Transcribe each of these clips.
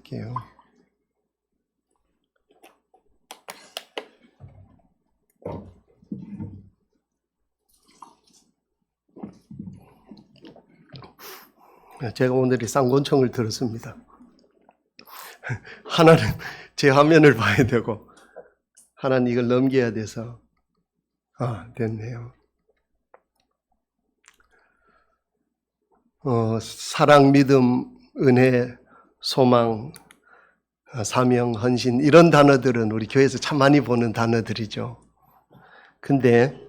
할게요. 제가 오늘 이 쌍권청을 들었습니다. 하나는 제 화면을 봐야 되고 하나는 이걸 넘겨야 돼서 됐네요. 사랑, 믿음, 은혜, 소망, 사명, 헌신 이런 단어들은 우리 교회에서 참 많이 보는 단어들이죠. 근데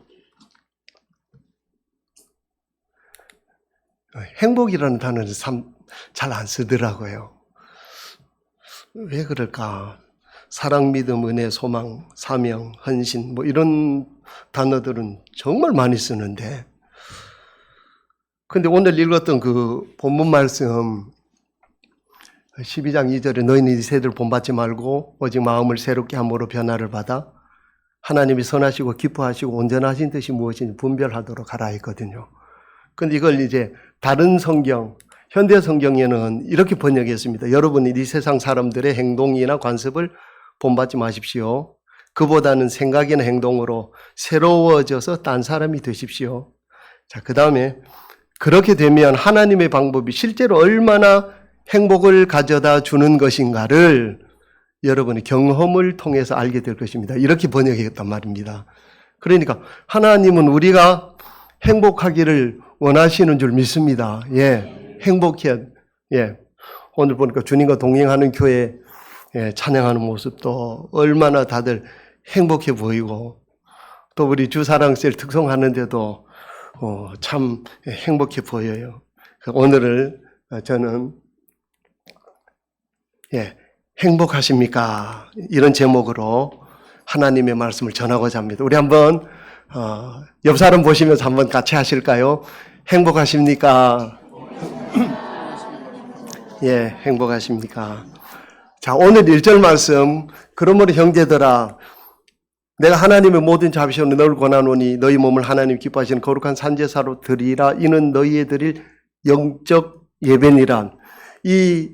행복이라는 단어는 참 잘 안 쓰더라고요. 왜 그럴까? 사랑, 믿음, 은혜, 소망, 사명, 헌신 뭐 이런 단어들은 정말 많이 쓰는데 근데 오늘 읽었던 그 본문 말씀 12장 2절에 너희는 이 세대를 본받지 말고 오직 마음을 새롭게 함으로 변화를 받아 하나님이 선하시고 기뻐하시고 온전하신 뜻이 무엇인지 분별하도록 하라 했거든요. 근데 이걸 이제 다른 성경, 현대 성경에는 이렇게 번역했습니다. 여러분이 이 세상 사람들의 행동이나 관습을 본받지 마십시오. 그보다는 생각이나 행동으로 새로워져서 딴 사람이 되십시오. 자, 그 다음에 그렇게 되면 하나님의 방법이 실제로 얼마나 행복을 가져다 주는 것인가를 여러분의 경험을 통해서 알게 될 것입니다. 이렇게 번역했단 말입니다. 그러니까 하나님은 우리가 행복하기를 원하시는 줄 믿습니다. 행복해. 오늘 보니까 주님과 동행하는 교회 찬양하는 모습도 얼마나 다들 행복해 보이고 또 우리 주사랑셀 특송하는데도 참 행복해 보여요. 오늘을 저는 행복하십니까? 이런 제목으로 하나님의 말씀을 전하고자 합니다. 우리 한번 옆 사람 보시면서 한번 같이 하실까요? 행복하십니까? 행복하십니까? 자, 오늘 1절 말씀. 그러므로 형제들아 내가 하나님의 모든 자비시로 너를 권하노니 너희 몸을 하나님 기뻐하시는 거룩한 산제사로 드리라. 이는 너희의 드릴 영적 예배니라. 이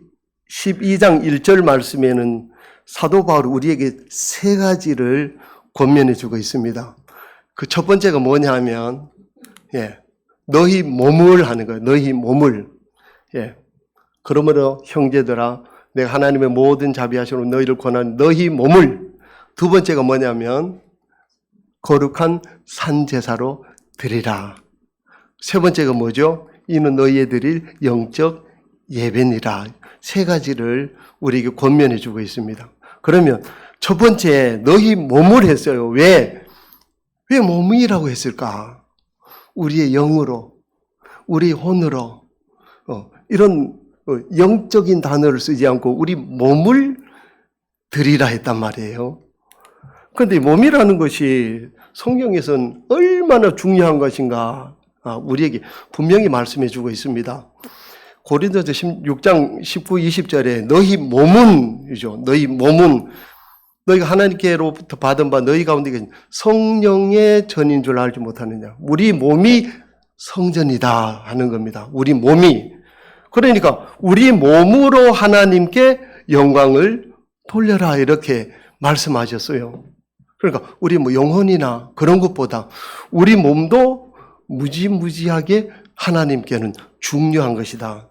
12장 1절 말씀에는 사도 바울이 우리에게 세 가지를 권면해 주고 있습니다. 그 첫 번째가 뭐냐 하면 너희 몸을 하는 거예요. 너희 몸을. 그러므로 형제들아 내가 하나님의 모든 자비하시로 너희를 권하는 너희 몸을. 두 번째가 뭐냐면 거룩한 산제사로 드리라. 세 번째가 뭐죠? 이는 너희에 드릴 영적 예배니라. 세 가지를 우리에게 권면해 주고 있습니다. 그러면 첫 번째 너희 몸을 했어요. 왜 몸이라고 했을까? 우리의 영으로, 우리 혼으로 이런 영적인 단어를 쓰지 않고 우리 몸을 드리라 했단 말이에요. 그런데 몸이라는 것이 성경에서는 얼마나 중요한 것인가 우리에게 분명히 말씀해 주고 있습니다. 고린도서 16장 19, 20절에 너희 몸은이죠. 너희 몸은 너희가 하나님께로부터 받은 바 너희 가운데 계신 성령의 전인 줄 알지 못하느냐. 우리 몸이 성전이다 하는 겁니다. 우리 몸이. 그러니까 우리 몸으로 하나님께 영광을 돌려라 이렇게 말씀하셨어요. 그러니까 우리 영혼이나 그런 것보다 우리 몸도 무지무지하게 하나님께는 중요한 것이다.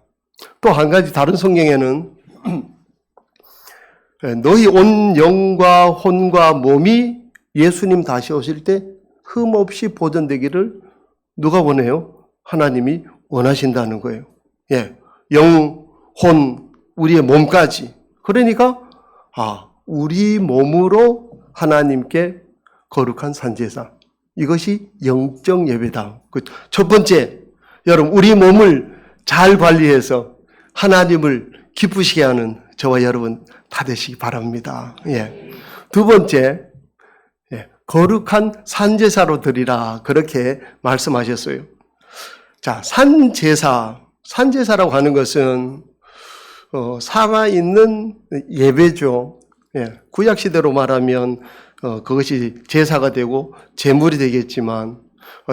또 한 가지 다른 성경에는 너희 온 영과 혼과 몸이 예수님 다시 오실 때 흠없이 보존되기를 누가 원해요? 하나님이 원하신다는 거예요. 영, 혼, 우리의 몸까지. 그러니까 우리 몸으로 하나님께 거룩한 산제사. 이것이 영적 예배다. 첫 번째, 여러분 우리 몸을 잘 관리해서 하나님을 기쁘시게 하는 저와 여러분 다 되시기 바랍니다. 두 번째, 거룩한 산제사로 드리라 그렇게 말씀하셨어요. 자, 산제사라고 하는 것은 살아있는 예배죠. 구약 시대로 말하면 그것이 제사가 되고 제물이 되겠지만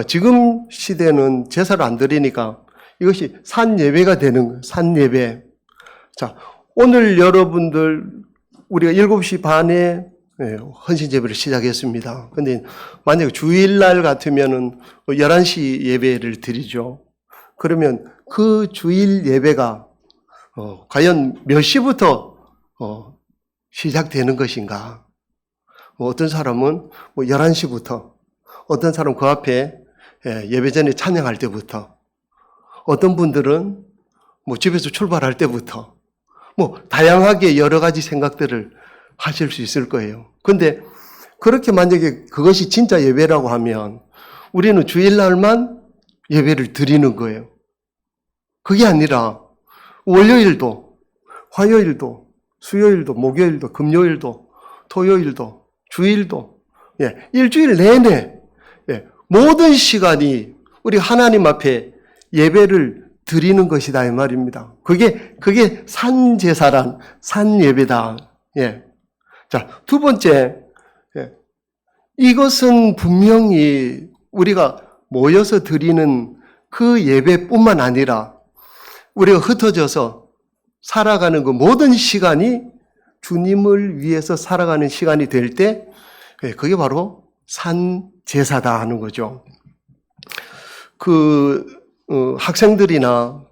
지금 시대는 제사를 안 드리니까 이것이 산예배가 되는 산예배. 자, 오늘 여러분들 우리가 7시 반에 헌신 예배를 시작했습니다. 근데 만약에 주일날 같으면은 11시 예배를 드리죠. 그러면 그 주일 예배가 과연 몇 시부터 시작되는 것인가? 어떤 사람은 11시부터, 어떤 사람은 그 앞에 예배 전에 찬양할 때부터, 어떤 분들은 집에서 출발할 때부터, 다양하게 여러 가지 생각들을 하실 수 있을 거예요. 근데 그렇게 만약에 그것이 진짜 예배라고 하면 우리는 주일날만 예배를 드리는 거예요. 그게 아니라 월요일도, 화요일도, 수요일도, 목요일도, 금요일도, 토요일도, 주일도, 일주일 내내 모든 시간이 우리 하나님 앞에 예배를 드리는 것이다 이 말입니다. 그게 산제사란 산예배다. 자, 두 번째, 이것은 분명히 우리가 모여서 드리는 그 예배뿐만 아니라 우리가 흩어져서 살아가는 그 모든 시간이 주님을 위해서 살아가는 시간이 될 때 그게 바로 산제사다 하는 거죠. 학생들이나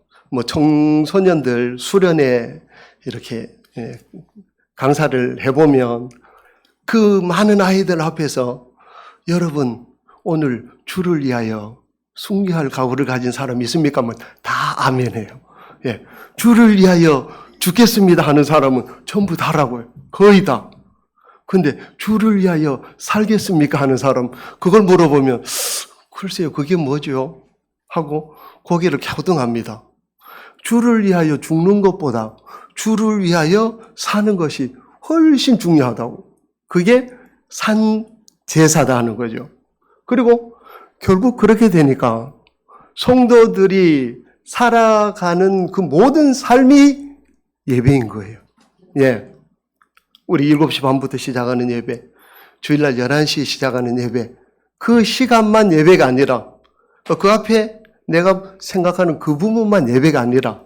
청소년들 수련회 이렇게 강사를 해보면 그 많은 아이들 앞에서 여러분 오늘 주를 위하여 순교할 각오를 가진 사람이 있습니까? 하면 다 아멘해요. 주를 위하여 죽겠습니다 하는 사람은 전부 다라고요. 거의 다. 근데 주를 위하여 살겠습니까 하는 사람 그걸 물어보면 글쎄요 그게 뭐죠? 하고 고개를 갸우뚱합니다. 주를 위하여 죽는 것보다 주를 위하여 사는 것이 훨씬 중요하다고. 그게 산제사다 하는 거죠. 그리고 결국 그렇게 되니까 성도들이 살아가는 그 모든 삶이 예배인 거예요. 우리 7시 반부터 시작하는 예배, 주일날 11시에 시작하는 예배, 그 시간만 예배가 아니라 그 앞에 내가 생각하는 그 부분만 예배가 아니라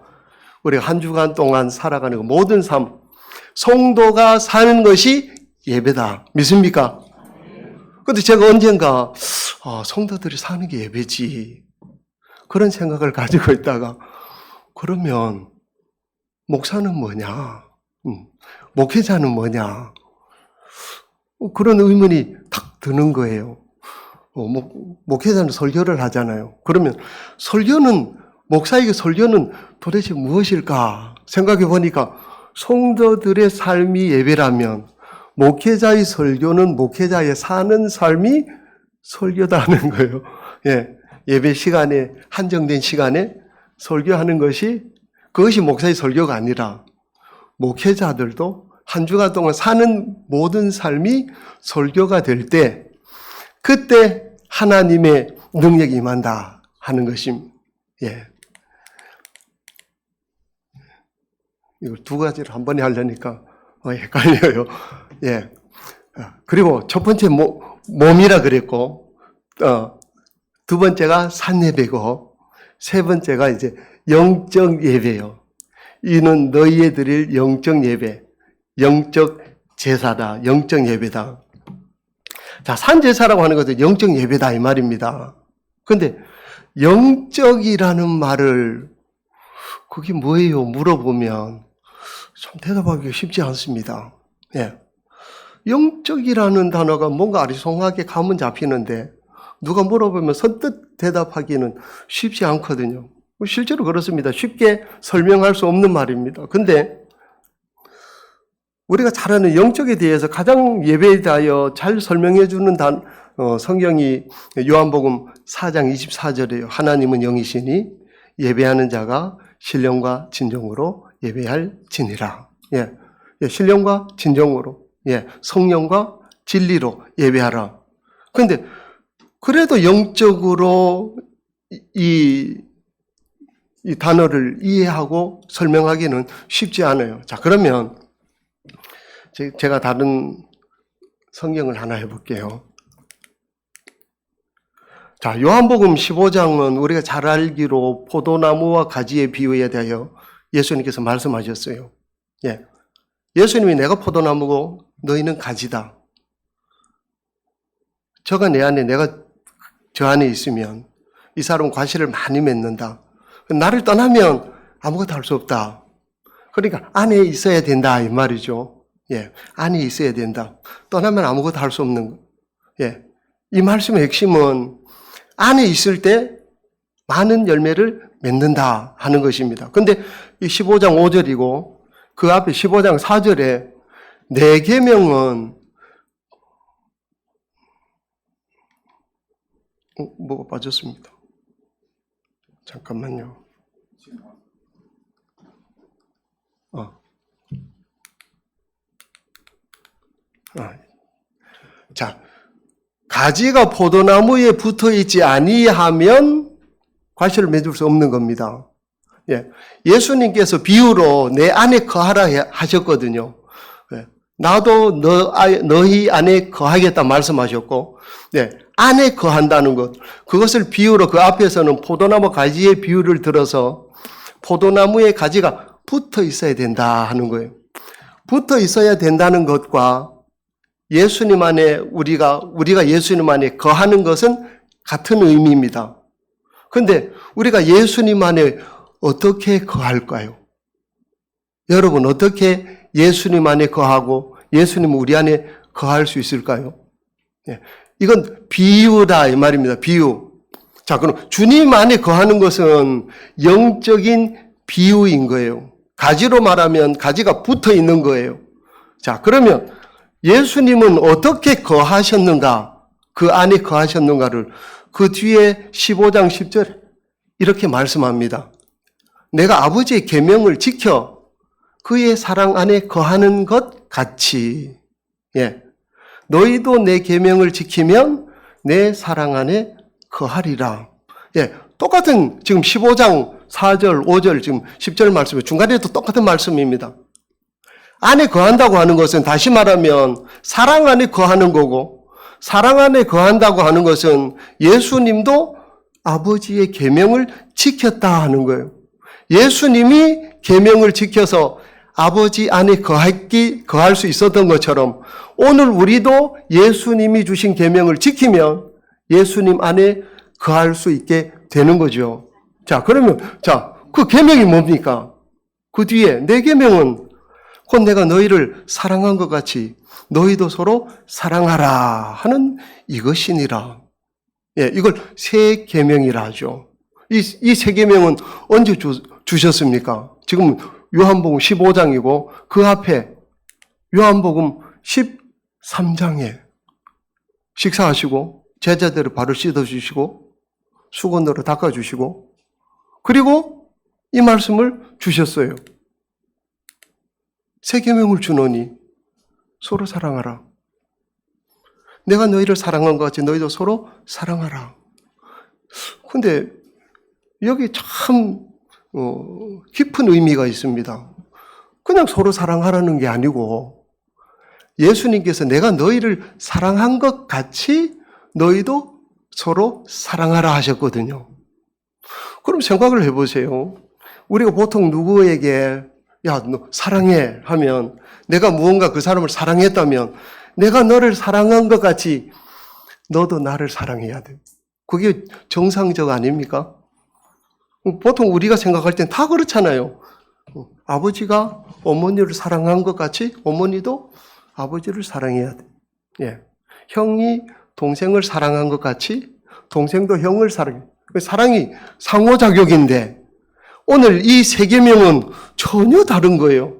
우리가 한 주간 동안 살아가는 그 모든 삶, 성도가 사는 것이 예배다. 믿습니까? 근데 제가 언젠가 성도들이 사는 게 예배지 그런 생각을 가지고 있다가 그러면 목사는 뭐냐? 목회자는 뭐냐? 그런 의문이 탁 드는 거예요. 목회자는 설교를 하잖아요. 그러면 목사에게 설교는 도대체 무엇일까? 생각해 보니까 성도들의 삶이 예배라면 목회자의 설교는 목회자의 사는 삶이 설교다는 거예요. 예배 시간에, 한정된 시간에 설교하는 그것이 목사의 설교가 아니라 목회자들도 한 주간 동안 사는 모든 삶이 설교가 될 때 그때 하나님의 능력이 임한다 하는 것입니다. 이걸 두 가지를 한 번에 하려니까 헷갈려요. 그리고 첫 번째 몸이라 그랬고, 두 번째가 산예배고, 세 번째가 이제 영적 예배요. 이는 너희에 드릴 영적 예배, 영적 제사다, 영적 예배다. 자, 산제사라고 하는 것은 영적 예배다 이 말입니다. 근데 영적이라는 말을 그게 뭐예요? 물어보면 참 대답하기가 쉽지 않습니다. 영적이라는 단어가 뭔가 아리송하게 감은 잡히는데 누가 물어보면 선뜻 대답하기는 쉽지 않거든요. 실제로 그렇습니다. 쉽게 설명할 수 없는 말입니다. 근데 우리가 잘 아는 영적에 대해서 가장 예배에 대하여 잘 설명해 주는 성경이 요한복음 4장 24절이에요. 하나님은 영이시니 예배하는 자가 신령과 진정으로 예배할지니라. 신령과 진정으로, 성령과 진리로 예배하라. 근데 그래도 영적으로 이 단어를 이해하고 설명하기는 쉽지 않아요. 자, 그러면 제가 다른 성경을 하나 해볼게요. 자, 요한복음 15장은 우리가 잘 알기로 포도나무와 가지의 비유에 대하여 예수님께서 말씀하셨어요. 예. 예수님이 내가 포도나무고 너희는 가지다. 저가 내 안에, 내가 저 안에 있으면 이 사람은 과실을 많이 맺는다. 나를 떠나면 아무것도 할 수 없다. 그러니까 안에 있어야 된다 이 말이죠. 예, 안에 있어야 된다. 떠나면 아무것도 할 수 없는 거. 예, 이 말씀의 핵심은 안에 있을 때 많은 열매를 맺는다 하는 것입니다. 근데 이 15장 5절이고 그 앞에 15장 4절에 내 계명은 뭐가 빠졌습니다. 잠깐만요. 자, 가지가 포도나무에 붙어 있지 아니하면 과실을 맺을 수 없는 겁니다. 예. 예수님께서 비유로 내 안에 거하라 하셨거든요. 예. 나도 너희 안에 거하겠다 말씀하셨고, 네. 안에 거한다는 것, 그것을 비유로 그 앞에서는 포도나무 가지의 비유를 들어서 포도나무의 가지가 붙어 있어야 된다 하는 거예요. 붙어 있어야 된다는 것과 예수님 안에 우리가 예수님 안에 거하는 것은 같은 의미입니다. 그런데 우리가 예수님 안에 어떻게 거할까요? 여러분 어떻게 예수님 안에 거하고 예수님은 우리 안에 거할 수 있을까요? 네. 이건 비유다 이 말입니다. 비유. 자, 그럼 주님 안에 거하는 것은 영적인 비유인 거예요. 가지로 말하면 가지가 붙어 있는 거예요. 자, 그러면 예수님은 어떻게 거하셨는가? 그 안에 거하셨는가를 그 뒤에 15장 10절에 이렇게 말씀합니다. 내가 아버지의 계명을 지켜 그의 사랑 안에 거하는 것 같이, 예, 너희도 내 계명을 지키면 내 사랑 안에 거하리라. 예, 똑같은 지금 15장 4절, 5절, 지금 10절 말씀이 중간에도 똑같은 말씀입니다. 안에 거한다고 하는 것은 다시 말하면 사랑 안에 거하는 거고, 사랑 안에 거한다고 하는 것은 예수님도 아버지의 계명을 지켰다 하는 거예요. 예수님이 계명을 지켜서 아버지 안에 거할 수 있었던 것처럼 오늘 우리도 예수님이 주신 계명을 지키면 예수님 안에 거할 수 있게 되는 거죠. 자, 그러면 그 계명이 뭡니까? 그 뒤에 내 계명은 곧 내가 너희를 사랑한 것 같이 너희도 서로 사랑하라 하는 이것이니라. 예, 이걸 새 계명이라 하죠. 이 새 계명은 언제 주셨습니까? 지금 요한복음 15장이고 그 앞에 요한복음 13장에 식사하시고 제자들을 발을 씻어주시고 수건으로 닦아주시고 그리고 이 말씀을 주셨어요. 새 계명을 주노니 서로 사랑하라. 내가 너희를 사랑한 것 같이 너희도 서로 사랑하라. 근데 여기 참 깊은 의미가 있습니다. 그냥 서로 사랑하라는 게 아니고 예수님께서 내가 너희를 사랑한 것 같이 너희도 서로 사랑하라 하셨거든요. 그럼 생각을 해보세요. 우리가 보통 누구에게 야, 너 사랑해 하면 내가 무언가 그 사람을 사랑했다면 내가 너를 사랑한 것 같이 너도 나를 사랑해야 돼. 그게 정상적 아닙니까? 보통 우리가 생각할 땐 다 그렇잖아요. 아버지가 어머니를 사랑한 것 같이 어머니도 아버지를 사랑해야 돼. 예. 형이 동생을 사랑한 것 같이 동생도 형을 사랑해. 사랑이 상호작용인데 오늘 이 세 계명은 전혀 다른 거예요.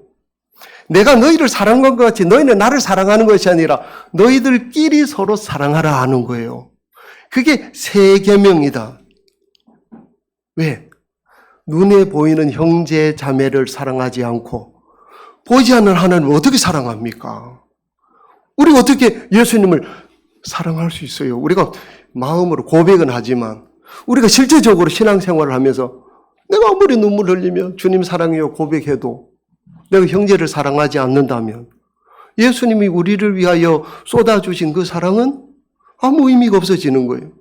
내가 너희를 사랑한 것 같이 너희는 나를 사랑하는 것이 아니라 너희들끼리 서로 사랑하라 하는 거예요. 그게 새 계명이다. 왜? 눈에 보이는 형제 자매를 사랑하지 않고 보이지 않는 하나님을 어떻게 사랑합니까? 우리가 어떻게 예수님을 사랑할 수 있어요? 우리가 마음으로 고백은 하지만 우리가 실제적으로 신앙생활을 하면서 내가 아무리 눈물 흘리며 주님 사랑해요 고백해도 내가 형제를 사랑하지 않는다면 예수님이 우리를 위하여 쏟아주신 그 사랑은 아무 의미가 없어지는 거예요.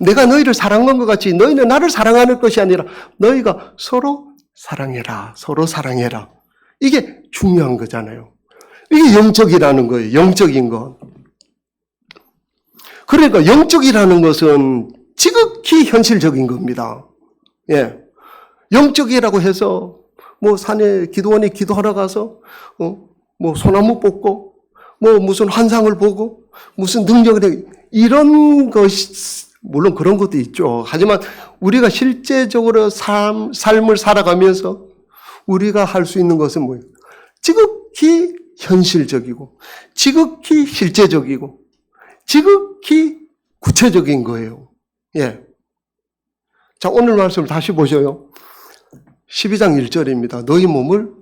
내가 너희를 사랑한 것 같이 너희는 나를 사랑하는 것이 아니라 너희가 서로 사랑해라. 서로 사랑해라. 이게 중요한 거잖아요. 이게 영적이라는 거예요. 영적인 것. 그러니까 영적이라는 것은 지극히 현실적인 겁니다. 예. 영적이라고 해서 뭐 산에 기도원에 기도하러 가서 뭐 소나무 뽑고 뭐 무슨 환상을 보고 무슨 능력을 이런 것이 물론 그런 것도 있죠. 하지만 우리가 실제적으로 삶을 살아가면서 우리가 할 수 있는 것은 뭐예요? 지극히 현실적이고 지극히 실제적이고 지극히 구체적인 거예요. 예. 자, 오늘 말씀을 다시 보셔요. 12장 1절입니다. 너희 몸을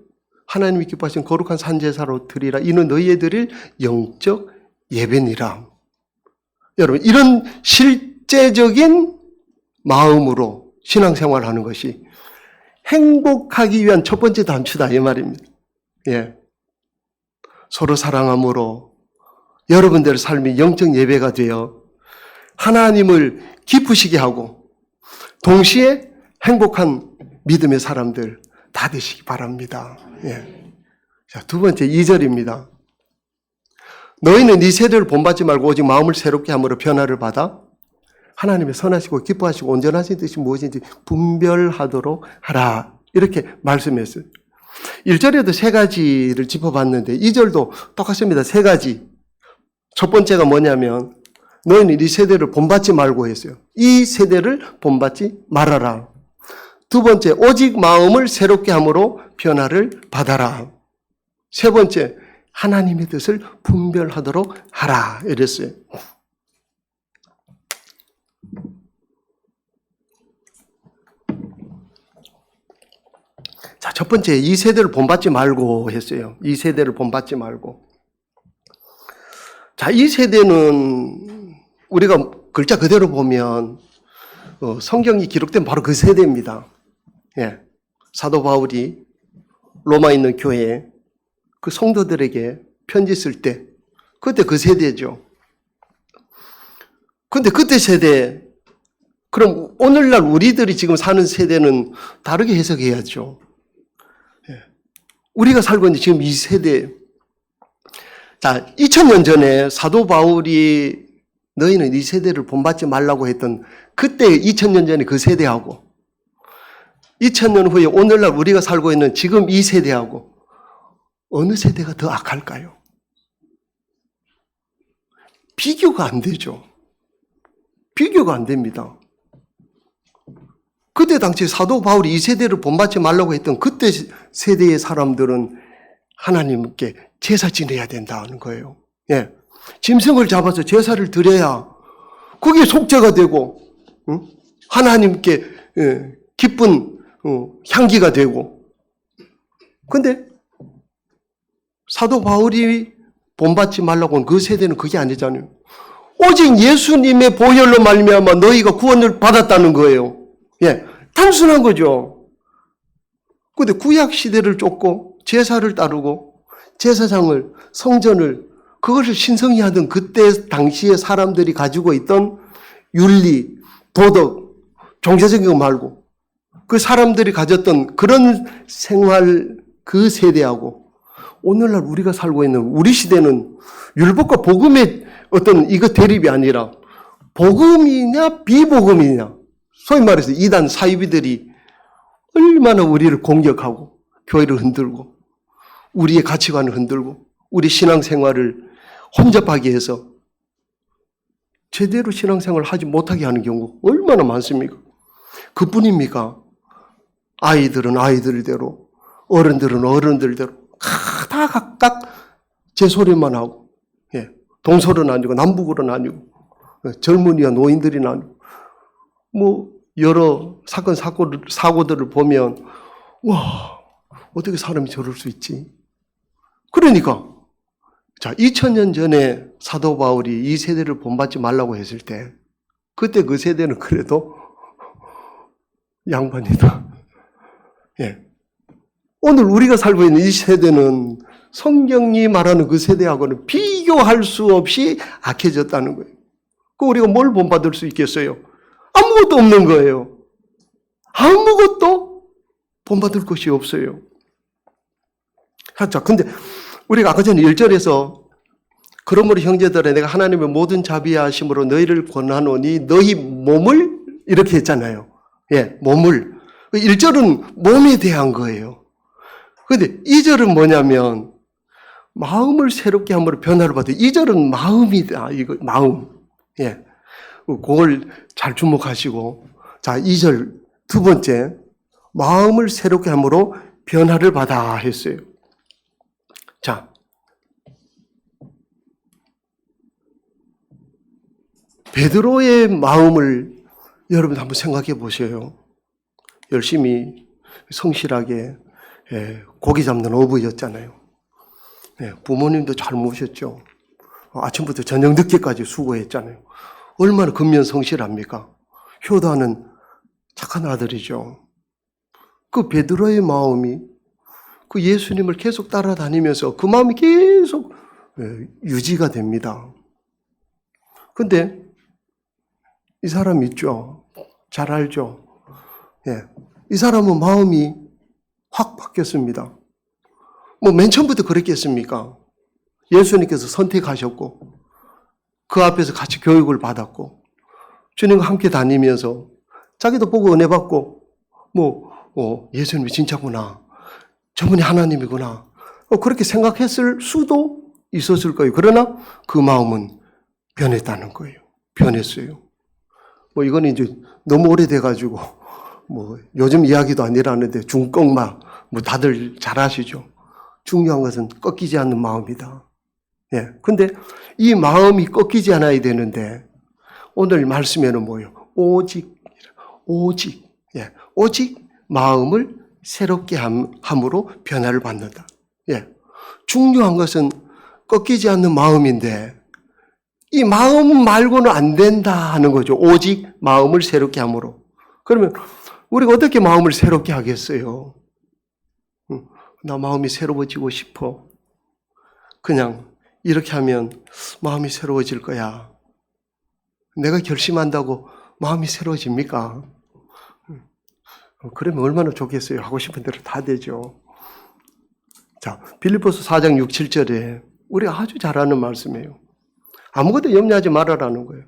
하나님이 기뻐하신 거룩한 산제사로 드리라. 이는 너희에 드릴 영적 예배니라. 여러분, 이런 실제적인 마음으로 신앙생활을 하는 것이 행복하기 위한 첫 번째 단추다 이 말입니다. 예. 서로 사랑함으로 여러분들의 삶이 영적 예배가 되어 하나님을 기쁘시게 하고 동시에 행복한 믿음의 사람들 다 되시기 바랍니다. 예. 자, 두 번째 2절입니다. 너희는 이 세대를 본받지 말고 오직 마음을 새롭게 함으로 변화를 받아 하나님의 선하시고 기뻐하시고 온전하신 뜻이 무엇인지 분별하도록 하라. 이렇게 말씀했어요. 1절에도 세 가지를 짚어봤는데 2절도 똑같습니다. 세 가지. 첫 번째가 뭐냐면 너희는 이 세대를 본받지 말고 했어요. 이 세대를 본받지 말아라. 두 번째, 오직 마음을 새롭게 함으로 변화를 받아라. 세 번째, 하나님의 뜻을 분별하도록 하라. 이랬어요. 자, 첫 번째, 이 세대를 본받지 말고 했어요. 이 세대를 본받지 말고. 자, 이 세대는 우리가 글자 그대로 보면 성경이 기록된 바로 그 세대입니다. 예. 사도 바울이 로마에 있는 교회에 그 성도들에게 편지 쓸 때 그때 그 세대죠. 근데 그때 세대, 그럼 오늘날 우리들이 지금 사는 세대는 다르게 해석해야죠. 예. 우리가 살고 있는 지금 이 세대, 자, 2000년 전에 사도 바울이 너희는 이 세대를 본받지 말라고 했던 그때 2000년 전에 그 세대하고 2000년 후에 오늘날 우리가 살고 있는 지금 이 세대하고 어느 세대가 더 악할까요? 비교가 안 되죠. 비교가 안 됩니다. 그때 당시 사도 바울이 이 세대를 본받지 말라고 했던 그때 세대의 사람들은 하나님께 제사 지내야 된다는 거예요. 예. 짐승을 잡아서 제사를 드려야 그게 속죄가 되고 하나님께 기쁜 향기가 되고. 근데 사도 바울이 본받지 말라고 한 그 세대는 그게 아니잖아요. 오직 예수님의 보혈로 말미암아 너희가 구원을 받았다는 거예요. 예, 단순한 거죠. 근데 구약 시대를 쫓고 제사를 따르고 제사장을, 성전을, 그것을 신성히 하던 그때 당시에 사람들이 가지고 있던 윤리, 도덕, 종교적인 거 말고 그 사람들이 가졌던 그런 생활, 그 세대하고 오늘날 우리가 살고 있는 우리 시대는 율법과 복음의 어떤 이거 대립이 아니라 복음이냐 비복음이냐, 소위 말해서 이단 사이비들이 얼마나 우리를 공격하고 교회를 흔들고 우리의 가치관을 흔들고 우리 신앙생활을 혼잡하게 해서 제대로 신앙생활을 하지 못하게 하는 경우 얼마나 많습니까? 그뿐입니까? 아이들은 아이들대로, 어른들은 어른들대로 다 각각 제 소리만 하고, 예, 동서로 나뉘고 남북으로 나뉘고 젊은이와 노인들이 나뉘고 뭐 여러 사고들을 보면 와, 어떻게 사람이 저럴 수 있지? 그러니까 자, 2000년 전에 사도 바울이 이 세대를 본받지 말라고 했을 때 그때 그 세대는 그래도 양반이다. 예. 오늘 우리가 살고 있는 이 세대는 성경이 말하는 그 세대하고는 비교할 수 없이 악해졌다는 거예요. 그 우리가 뭘 본받을 수 있겠어요? 아무것도 없는 거예요. 아무것도 본받을 것이 없어요. 자, 근데 우리가 아까 전에 1절에서 그러므로 형제들아 내가 하나님의 모든 자비하심으로 너희를 권하노니 너희 몸을 이렇게 했잖아요. 예, 몸을. 1절은 몸에 대한 거예요. 근데 2절은 뭐냐면 마음을 새롭게 함으로 변화를 받아. 2절은 마음이다. 이거 마음. 예. 그걸 잘 주목하시고. 자, 2절 두 번째. 마음을 새롭게 함으로 변화를 받아 했어요. 자. 베드로의 마음을 여러분 한번 생각해 보세요. 열심히 성실하게 고기 잡는 어부였잖아요. 부모님도 잘 모셨죠. 아침부터 저녁 늦게까지 수고했잖아요. 얼마나 근면 성실합니까? 효도하는 착한 아들이죠. 그 베드로의 마음이 그 예수님을 계속 따라다니면서 그 마음이 계속 유지가 됩니다. 근데 이 사람 있죠. 잘 알죠. 예. 이 사람은 마음이 확 바뀌었습니다. 뭐 맨 처음부터 그랬겠습니까? 예수님께서 선택하셨고 그 앞에서 같이 교육을 받았고 주님과 함께 다니면서 자기도 보고 은혜 받고 예수님이 진짜구나. 저분이 하나님이구나. 그렇게 생각했을 수도 있었을 거예요. 그러나 그 마음은 변했다는 거예요. 변했어요. 이거는 이제 너무 오래돼가지고 요즘 이야기도 아니라는데 중꺾마 다들 잘 아시죠. 중요한 것은 꺾이지 않는 마음이다. 예. 근데 이 마음이 꺾이지 않아야 되는데 오늘 말씀에는 뭐예요? 오직 예. 오직 마음을 새롭게 함으로 변화를 받는다. 예. 중요한 것은 꺾이지 않는 마음인데 이 마음 말고는 안 된다 하는 거죠. 오직 마음을 새롭게 함으로. 그러면 우리가 어떻게 마음을 새롭게 하겠어요? 나 마음이 새로워지고 싶어. 그냥 이렇게 하면 마음이 새로워질 거야. 내가 결심한다고 마음이 새로워집니까? 그러면 얼마나 좋겠어요. 하고 싶은 대로 다 되죠. 자, 빌립보서 4장 6, 7절에 우리가 아주 잘 아는 말씀이에요. 아무것도 염려하지 말아라는 거예요.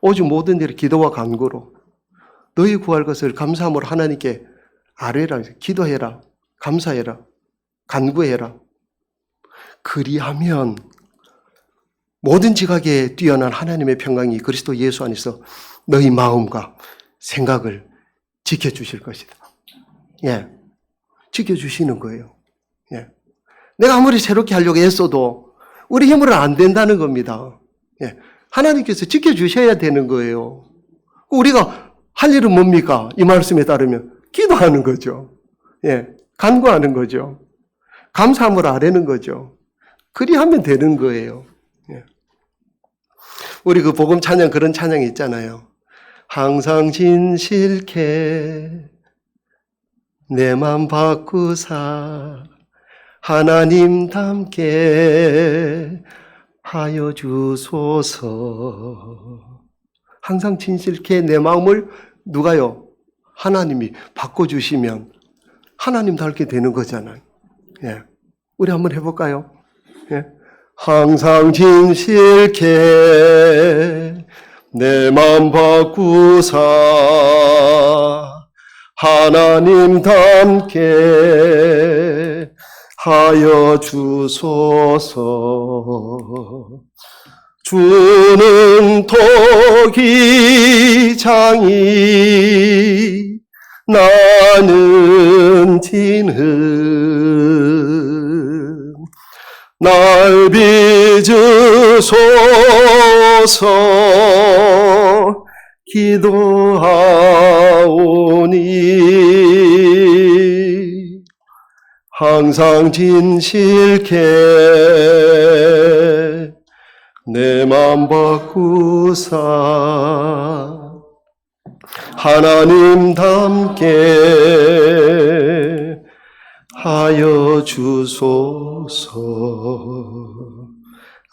오직 모든 일을 기도와 간구로 너희 구할 것을 감사함으로 하나님께 아뢰라. 기도해라. 감사해라. 간구해라. 그리하면 모든 지각에 뛰어난 하나님의 평강이 그리스도 예수 안에서 너희 마음과 생각을 지켜주실 것이다. 예. 지켜주시는 거예요. 예. 내가 아무리 새롭게 하려고 애써도 우리 힘으로는 안 된다는 겁니다. 예. 하나님께서 지켜주셔야 되는 거예요. 우리가 할 일은 뭡니까? 이 말씀에 따르면 기도하는 거죠. 예. 간구하는 거죠. 감사함을 아뢰는 거죠. 그리하면 되는 거예요. 예. 우리 그 복음 찬양 그런 찬양이 있잖아요. 항상 진실케 내 맘 바꾸사 하나님 닮게 하여 주소서. 항상 진실케 내 마음을 누가요? 하나님이 바꿔주시면 하나님 닮게 되는 거잖아요. 예. 우리 한번 해볼까요? 예. 항상 진실케 내 맘 바꾸사 하나님 닮게 하여 주소서. 주는 토기 장이 나는 진흙 날 빚으소서 기도하오니 항상 진실케 내 맘 바꾸사 하나님 닮게 하여 주소서.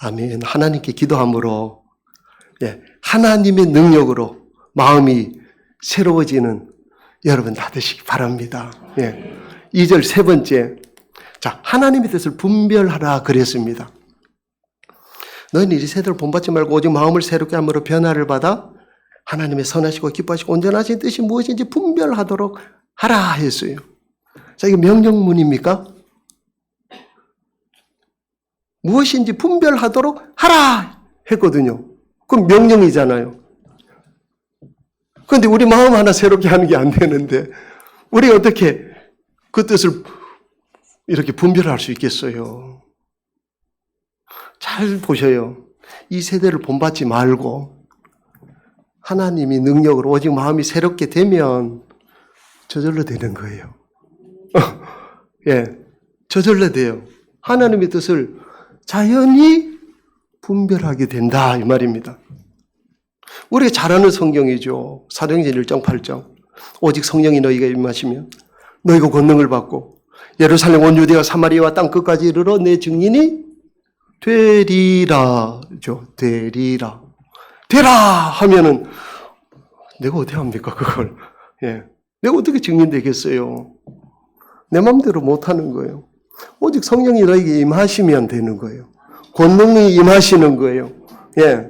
아멘. 하나님께 기도함으로 하나님의 능력으로 마음이 새로워지는 여러분 다 되시기 바랍니다. 2절 세 번째 자, 하나님의 뜻을 분별하라 그랬습니다. 너희는 이 세대를 본받지 말고 오직 마음을 새롭게 함으로 변화를 받아 하나님의 선하시고 기뻐하시고 온전하신 뜻이 무엇인지 분별하도록 하라 했어요. 자, 이거 명령문입니까? 무엇인지 분별하도록 하라 했거든요. 그럼 명령이잖아요. 그런데 우리 마음 하나 새롭게 하는 게 안 되는데 우리가 어떻게 그 뜻을 이렇게 분별할 수 있겠어요? 잘 보셔요. 이 세대를 본받지 말고 하나님이 능력으로 오직 마음이 새롭게 되면 저절로 되는 거예요. 예, 저절로 돼요. 하나님의 뜻을 자연히 분별하게 된다 이 말입니다. 우리가 잘 아는 성경이죠. 사도행전 1장 8장. 오직 성령이 너희가 임하시면 너희가 권능을 받고 예루살렘 온 유대와 사마리아와 땅 끝까지 이르러 내 증인이 되리라죠. 되리라. 되라 하면은 내가 어떻게 합니까 그걸? 예, 내가 어떻게 증인되겠어요? 내 마음대로 못하는 거예요. 오직 성령이 너에게 임하시면 되는 거예요. 권능이 임하시는 거예요. 예,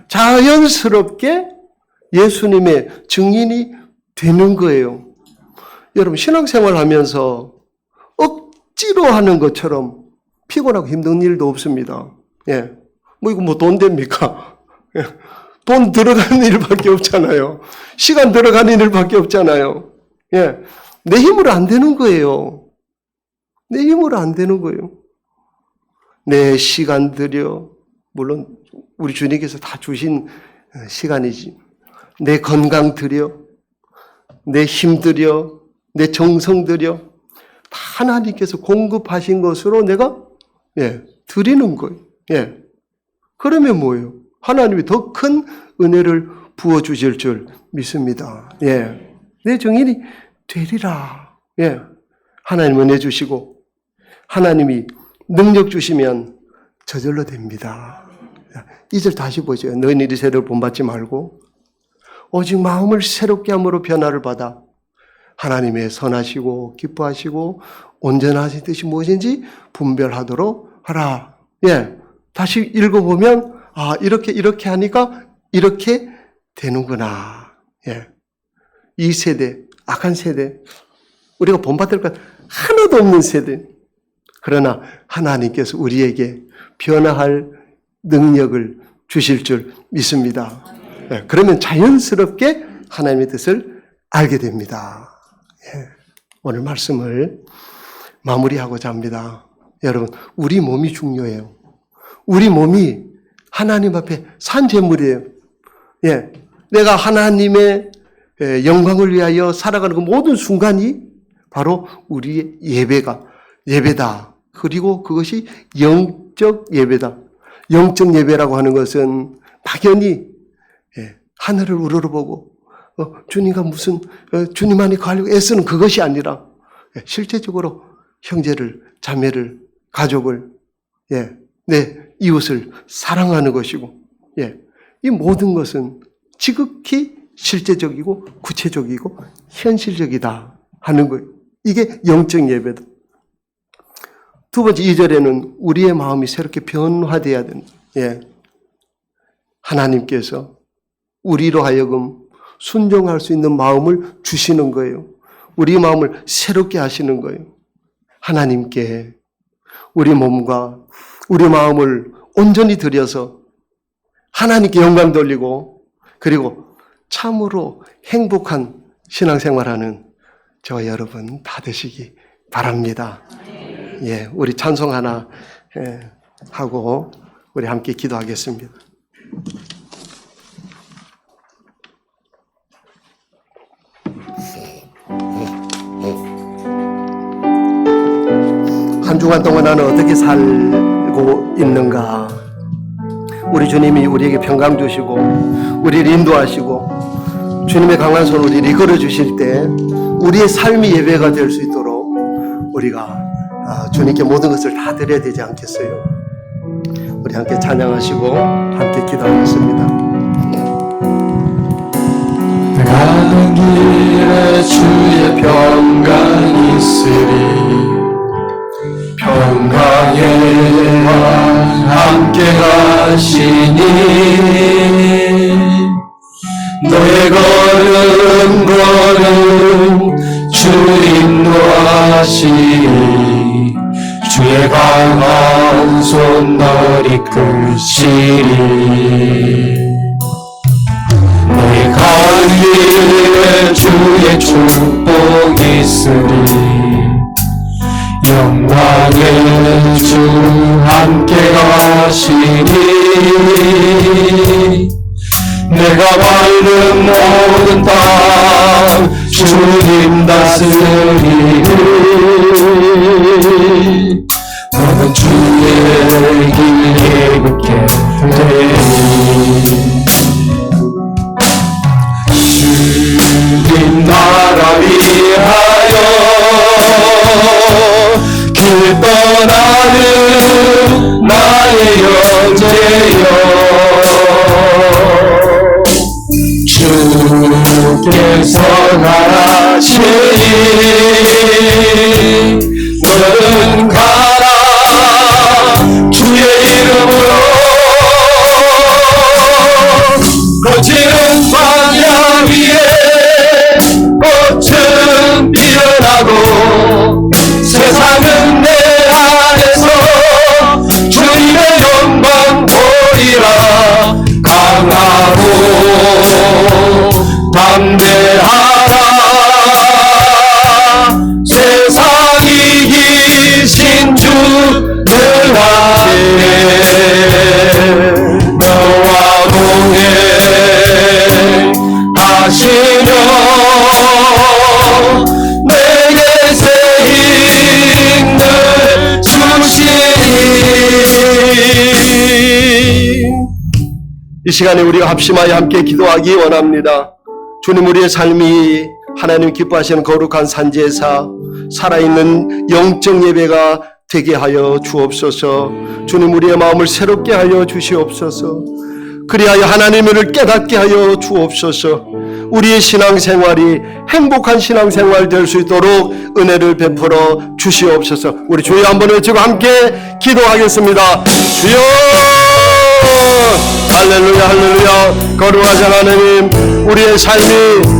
자연스럽게 예수님의 증인이 되는 거예요. 여러분 신앙생활 하면서 억지로 하는 것처럼 피곤하고 힘든 일도 없습니다. 예, 뭐 이거 뭐 돈 됩니까? 예, 돈 들어가는 일밖에 없잖아요. 시간 들어가는 일밖에 없잖아요. 예, 내 힘으로 안 되는 거예요. 내 힘으로 안 되는 거예요. 내 시간 들여, 물론 우리 주님께서 다 주신 시간이지. 내 건강 들여, 내 힘 들여, 내 정성 들여, 다 하나님께서 공급하신 것으로 내가 드리는 거예요. 예. 그러면 뭐예요? 하나님이 더 큰 은혜를 부어주실 줄 믿습니다. 예. 내 증인이 되리라. 예. 하나님 은혜 주시고, 하나님이 능력 주시면 저절로 됩니다. 2절 다시 보죠. 너희는 이 세대를 본받지 말고 오직 마음을 새롭게 함으로 변화를 받아 하나님의 선하시고 기뻐하시고 온전하신 뜻이 무엇인지 분별하도록 하라. 예. 다시 읽어보면 아, 이렇게 하니까 이렇게 되는구나. 예. 이 세대, 악한 세대, 우리가 본받을 것 하나도 없는 세대. 그러나 하나님께서 우리에게 변화할 능력을 주실 줄 믿습니다. 예. 그러면 자연스럽게 하나님의 뜻을 알게 됩니다. 예. 오늘 말씀을 마무리하고자 합니다. 여러분, 우리 몸이 중요해요. 우리 몸이 하나님 앞에 산 제물이에요. 예, 내가 하나님의 영광을 위하여 살아가는 그 모든 순간이 바로 우리의 예배다. 그리고 그것이 영적 예배다. 영적 예배라고 하는 것은 막연히 하늘을 우러러보고 주님과 주님 안에 가려고 애쓰는 그것이 아니라 실제적으로 형제를, 자매를, 가족을, 내 이웃을 사랑하는 것이고, 이 모든 것은 지극히 실제적이고 구체적이고 현실적이다 하는 거예요. 이게 영적 예배다. 두 번째 2절에는 우리의 마음이 새롭게 변화되어야 된다. 하나님께서 우리로 하여금 순종할 수 있는 마음을 주시는 거예요. 우리 마음을 새롭게 하시는 거예요. 하나님께 우리 몸과 우리 마음을 온전히 들여서 하나님께 영광 돌리고 그리고 참으로 행복한 신앙생활하는 저와 여러분 다 되시기 바랍니다. 예, 우리 찬송 하나 하고 우리 함께 기도하겠습니다. 한 주간 동안 나는 어떻게 살고 있는가? 우리 주님이 우리에게 평강 주시고 우리를 인도하시고 주님의 강한 손 우리를 이끌어 주실 때 우리의 삶이 예배가 될 수 있도록 우리가 주님께 모든 것을 다 드려야 되지 않겠어요? 우리 함께 찬양하시고 함께 기도하겠습니다. 가는 길에 주의 평강이 있으리 평강에 함께 가시니 너의 걸음 주님 노하시니 주의 강한 손 널 이끄시리 너의 가는 길에 주의 축복이 있으리 영광의 주 함께 가시니 내가 밟는 모든 땅 주님 다스리니 너는 주의 길에 걷게 되니 주님 나라 위하여 길 떠나는 나의 형제여 주께서 나라시니 너는 가라 주의 이름으로 거칠은 광야 위에 꽃은 피어나고 세상은 내 안에서 주님의 영광 보리라 강하고 담대하라 세상이 이기신 주 늘 함께 너와 동행하시며 내게 새 힘을 주시니 이 시간에 우리가 합심하여 함께 기도하기 원합니다. 주님, 우리의 삶이 하나님 기뻐하시는 거룩한 산제사 살아있는 영적 예배가 되게 하여 주옵소서. 주님, 우리의 마음을 새롭게 하여 주시옵소서. 그리하여 하나님을 깨닫게 하여 주옵소서. 우리의 신앙생활이 행복한 신앙생활 될 수 있도록 은혜를 베풀어 주시옵소서. 우리 주여 한번 외치고 함께 기도하겠습니다. 주여! 할렐루야 할렐루야. 거룩하신 하나님, 우리의 삶이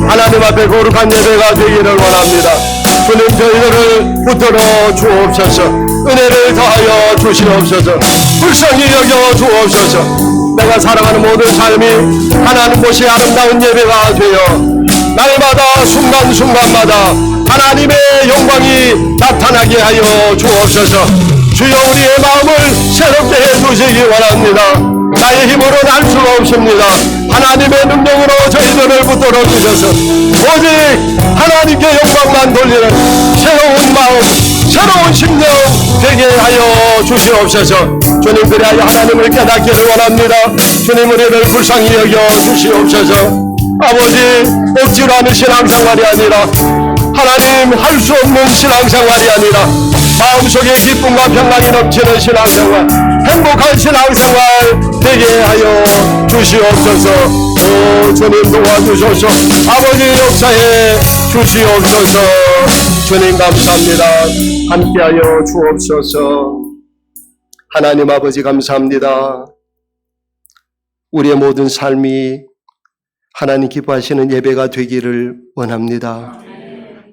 하나님 앞에 거룩한 예배가 되기를 원합니다. 주님, 저희들을 붙들어 주옵소서. 은혜를 더하여 주시옵소서. 불쌍히 여겨 주옵소서. 내가 살아가는 모든 삶이 하나님 보시 아름다운 예배가 되어 날마다 순간순간마다 하나님의 영광이 나타나게 하여 주옵소서. 주여, 우리의 마음을 새롭게 해주시기 원합니다. 나의 힘으로는 할 수가 없습니다. 하나님의 능력으로 저희들을 붙들어 주셔서 오직 하나님께 영광만 돌리는 새로운 마음, 새로운 심령 되게 하여 주시옵소서. 주님, 그리하여 하나님을 깨닫기를 원합니다. 주님, 우리를 불쌍히 여겨 주시옵소서. 아버지, 억지로 하는 신앙생활이 아니라 하나님 할 수 없는 신앙생활이 아니라 마음속에 기쁨과 평강이 넘치는 신앙생활, 행복한 신앙생활 되게 하여 주시옵소서. 오 주님, 도와주소서. 아버지, 역사해 주시옵소서. 주님, 감사합니다. 함께하여 주옵소서. 하나님 아버지, 감사합니다. 우리의 모든 삶이 하나님 기뻐하시는 예배가 되기를 원합니다.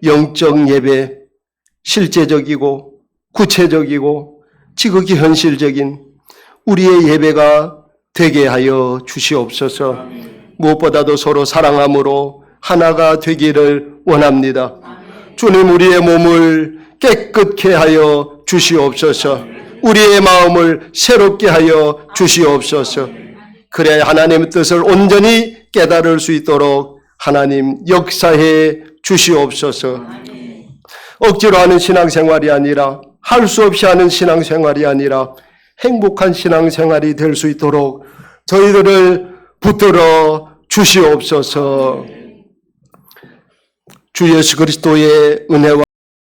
영적 예배, 실제적이고 구체적이고 지극히 현실적인 우리의 예배가 되게 하여 주시옵소서. 무엇보다도 서로 사랑함으로 하나가 되기를 원합니다. 주님, 우리의 몸을 깨끗게 하여 주시옵소서. 우리의 마음을 새롭게 하여 주시옵소서. 그래야 하나님의 뜻을 온전히 깨달을 수 있도록 하나님 역사해 주시옵소서. 억지로 하는 신앙생활이 아니라, 할 수 없이 하는 신앙생활이 아니라 행복한 신앙생활이 될 수 있도록 저희들을 붙들어 주시옵소서. 주 예수 그리스도의 은혜와